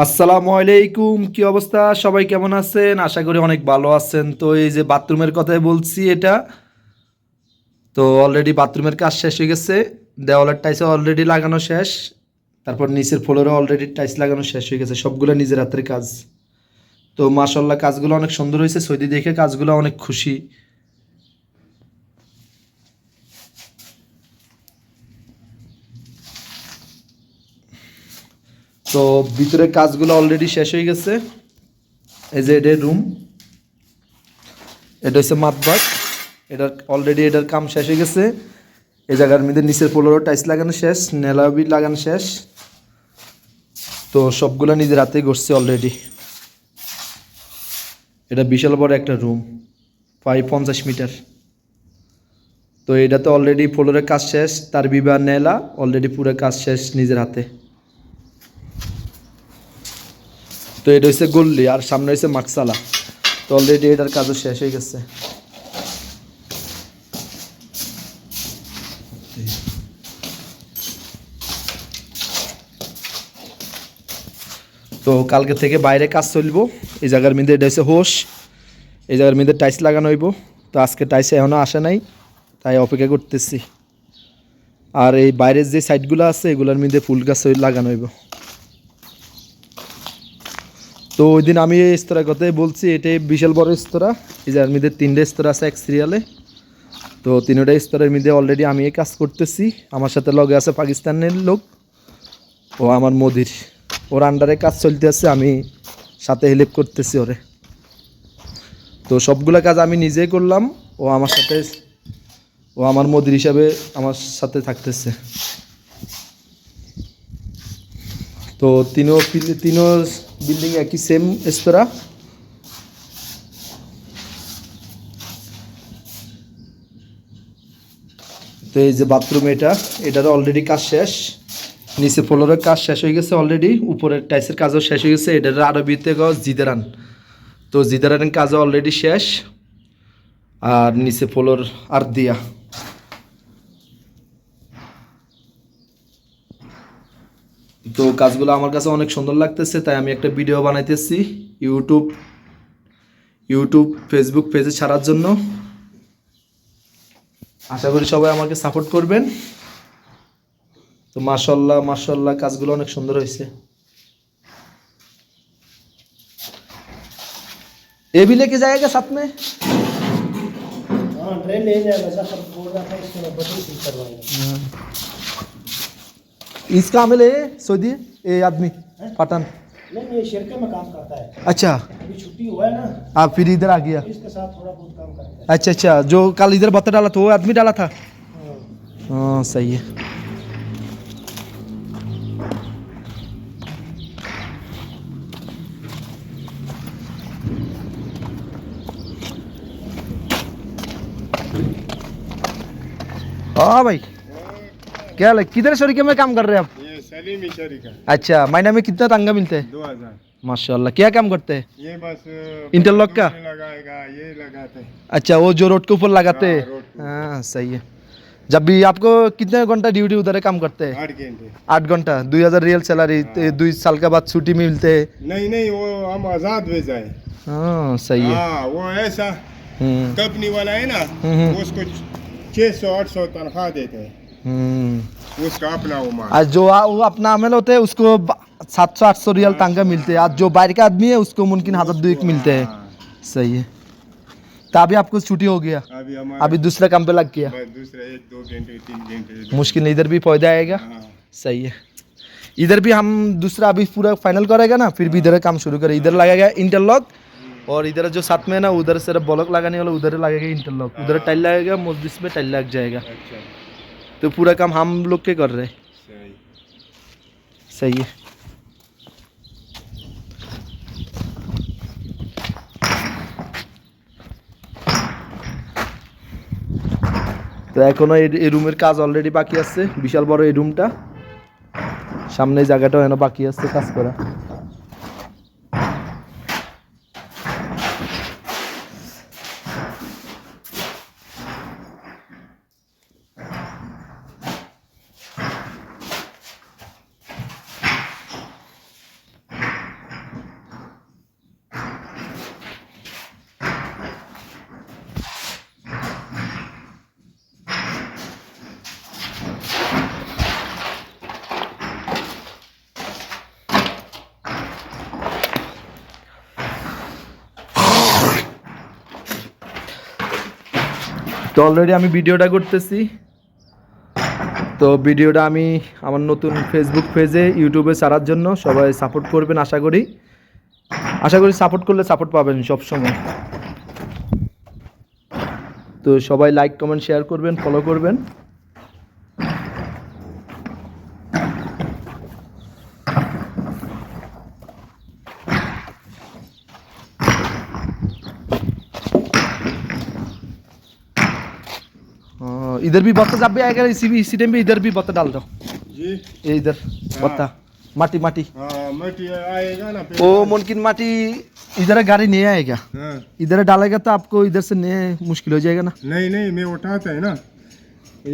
আসসালামু আলাইকুম, কি অবস্থা? সবাই কেমন আছেন? আশা করি অনেক ভালো আছেন। তো এই যে বাথরুমের কথাই বলছি, এটা তো অলরেডি বাথরুমের কাজ শেষ হয়ে গেছে। দেওয়ালের টাইলস অলরেডি লাগানো শেষ। তারপর নিচের ফ্লোরে অলরেডি টাইলস লাগানো শেষ হয়ে গেছে, সবগুলো নিজের হাতের কাজ। তো মাশাল্লাহ কাজগুলো অনেক সুন্দর হয়েছে, সৌদি দেখে কাজগুলো অনেক খুশি। তো ভিতরে কাজগুলো অলরেডি শেষ হয়ে গেছে। এই যে এটা রুম, এটা হচ্ছে মাতবাগ। এটার অলরেডি এটার কাম শেষ হয়ে গেছে। এই জায়গার মধ্যে নিচের ফ্লোরও টাইলস লাগানো শেষ, নেলাবি লাগানো শেষ। তো সবগুলো নিজের হাতেই করছি অলরেডি। এটা বিশাল বড় একটা রুম, প্রায় 50 মিটার। তো এটাতে অলরেডি ফ্লোরের কাজ শেষ, তার বিবাহ নেলা অলরেডি পুরো কাজ শেষ নিজের হাতে। তো এটা হচ্ছে গল্লি, আর সামনে হচ্ছে মাকসালা। তো অলরেডি এটার কাজও শেষ হয়ে গেছে। তো কালকে থেকে বাইরে কাজ চলবো। এই জায়গার মধ্যে এটা হচ্ছে হোস, এই জায়গার মধ্যে টাইলস লাগানো হইব। তো আজকে টাইলস এখনও আসে নাই, তাই অপেক্ষা করতেছি। আর এই বাইরের যে সাইডগুলো আছে এগুলোর মধ্যে ফুল গাছ লাগানো হইব। তো ওই দিন আমি এই স্তরের কথাই বলছি, এটাই বিশাল বড় স্তরা। এই যার মধ্যে 3টে স্তর আছে এক সিরিয়ালে। তো 3টা স্তরের মধ্যে অলরেডি আমি এই কাজ করতেছি। আমার সাথে লগে আছে পাকিস্তানের লোক ও আমার মোদির, ওর আন্ডারে কাজ চলতে আছে, আমি সাথে হেল্প করতেছি ওরে। তো সবগুলা কাজ আমি নিজেই করলাম, ও আমার সাথে, ও আমার মোদির হিসাবে আমার সাথে থাকতেছে। তো তিনও বিল্ডিং একই সেম স্তরা। তো এই যে বাথরুম, এটারও অলরেডি কাজ শেষ। নিচে ফ্লোরের কাজ শেষ হয়ে গেছে অলরেডি, উপরের টাইসের কাজও শেষ হয়ে গেছে। এটার আরবিতে জিদারান। তো জিদারানের কাজও অলরেডি শেষ। আর নিচে ফ্লোর আর দিয়া। তো কাজগুলো আমার কাছে অনেক সুন্দর লাগতেছে, তাই আমি একটা ভিডিও বানাইতেছি ইউটিউব ফেসবুক পেজে ছাড়ার জন্য। আশা করি সবাই আমাকে সাপোর্ট করবেন। তো মাশাল্লাহ মাশাল্লাহ কাজগুলো অনেক সুন্দর হয়েছে। ये भी लेके जाएगा साथ में? हाँ ट्रेन ले जाएगा सर सब बोल रहा था इसको बटन ठीक करवाएगा। इसका आमिल है सऊदी, ये आदमी पठान। नहीं ये शिरके में काम करता है, अच्छा, अभी छुट्टी हुआ है ना, आप फिर इधर आ गया। इसके साथ थोड़ा बहुत काम करता है। अच्छा अच्छा, जो कल इधर बत्ता डाला था वो आदमी डाला था। हाँ। हाँ सही है। हाँ भाई, क्या हाल है? किधर शरीके में काम कर रहे हैं आप? ये सलीम ही शरीका अच्छा, महीने में कितना तनख्वाह मिलते हैं? 2000। माशाल्लाह, क्या काम करते हैं? ये बस इंटरलॉक का? लगाएगा, ये लगाते हैं। अच्छा, वो जो रोड के ऊपर लगाते हाँ, हैं। रोड के हाँ सही है। जब भी आपको कितने घंटा ड्यूटी उधर है काम करते हैं? 8 घंटे। 8 घंटा, 2000 रियल सैलरी, 2 साल के बाद छुट्टी मिलते हैं। नहीं नहीं, वो हम आजाद भेजा है। हाँ सही है। हाँ वो ऐसा हम्म कंपनी वाला है ना, हम्म। वो उसको 600-800 तनख्वाह देते हैं, उसका अपना वो माल। आज जो वो अपना अमल होते हैं उसको 700-800 रियल तनख्वाह मिलते हैं। आज जो बाहर का आदमी है उसको मुमकिन 1000-2000 मिलते हैं। हाँ, सही है। तो अभी आपको छुट्टी हो गया, अभी हमारा अभी दूसरे काम पे लग गया। बस दूसरा 1-2 घंटे 3 घंटे। मुश्किल नहीं, इधर भी फायदा आएगा। हाँ, सही है। इधर भी हम दूसरा अभी पूरा फाइनल करेगा ना, फिर भी इधर काम शुरू करें। इधर लगेगा इंटरलॉक, और इधर जो साथ में है ना, उधर सिर्फ ब्लॉक लगाने वाला, उधर लगेगा इंटरलॉक, उधर टाइल लगेगा, मस्जिद में टाइल लग जाएगा। अच्छा तो पूरा काम हम लोग के कर रहे हैं। सही। सही है। তো এখনো এই রুমের কাজ অলরেডি বাকি আছে, বিশাল বড় এই রুমটা, সামনে জায়গাটাও এখনো বাকি আছে কাজ করা। তো অলরেডি আমি ভিডিওটা করতেছি, তো ভিডিওটা আমি আমার নতুন ফেসবুক পেজে ইউটিউবে ছাড়ার জন্য সবাই সাপোর্ট করবেন আশা করি সাপোর্ট করলে সাপোর্ট পাবেন সব সময়। তো সবাই লাইক কমেন্ট শেয়ার করবেন, ফলো করবেন। इधर भी बत्ता जब भी आएगा इसी टाइम पे इधर भी बत्ता डाल दो, जी ये इधर बत्ता माटी माटी हाँ मटी आएगा ना वो मुमकिन माटी इधर गाड़ी नहीं आएगा, हाँ इधर डालेगा तो आपको इधर से नहीं मुश्किल हो जाएगा ना। नहीं नहीं मैं उठाता है ना,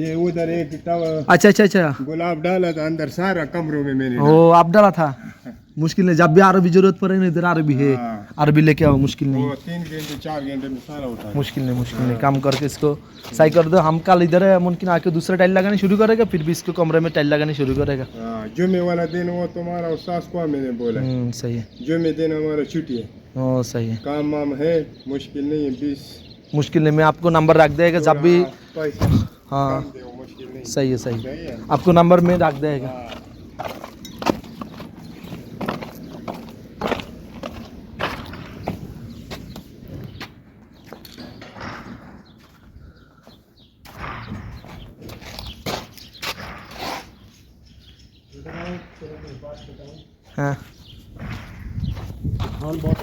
ये उधर एक टब अच्छा अच्छा अच्छा, गुलाब डाला था अंदर सारा कमरों में मैंने वो आप डाला था, मुश्किल नहीं, जब भी अरबी जरूरत पड़े ना इधर अरबी है, हाँ। अरबी लेके आओ, मुश्किल नहीं, वो 3 घंटे 4 घंटे में सारा उठा मुश्किल नहीं काम करके इसको सही कर दो। हम कल इधर है मुमकिन आके दूसरा टाइल लगाने शुरू करेगा, फिर भी इसको कमरे में टाइल लगाने शुरू करेगा। हाँ जुम्मे वाला दिन वो तुम्हारा और सास को मैंने बोला सही है, जुम्मे दिन हमारा छुट्टी है, ओ सही है, काम वाम है, मुश्किल नहीं है 20 मुश्किल नहीं, मैं आपको नंबर रख देगा जब भी, पैसा हाँ काम दे, मुश्किल नहीं सही है सही है। आपको नंबर में रख देगा। हाँ। हाँ हाँ बहुत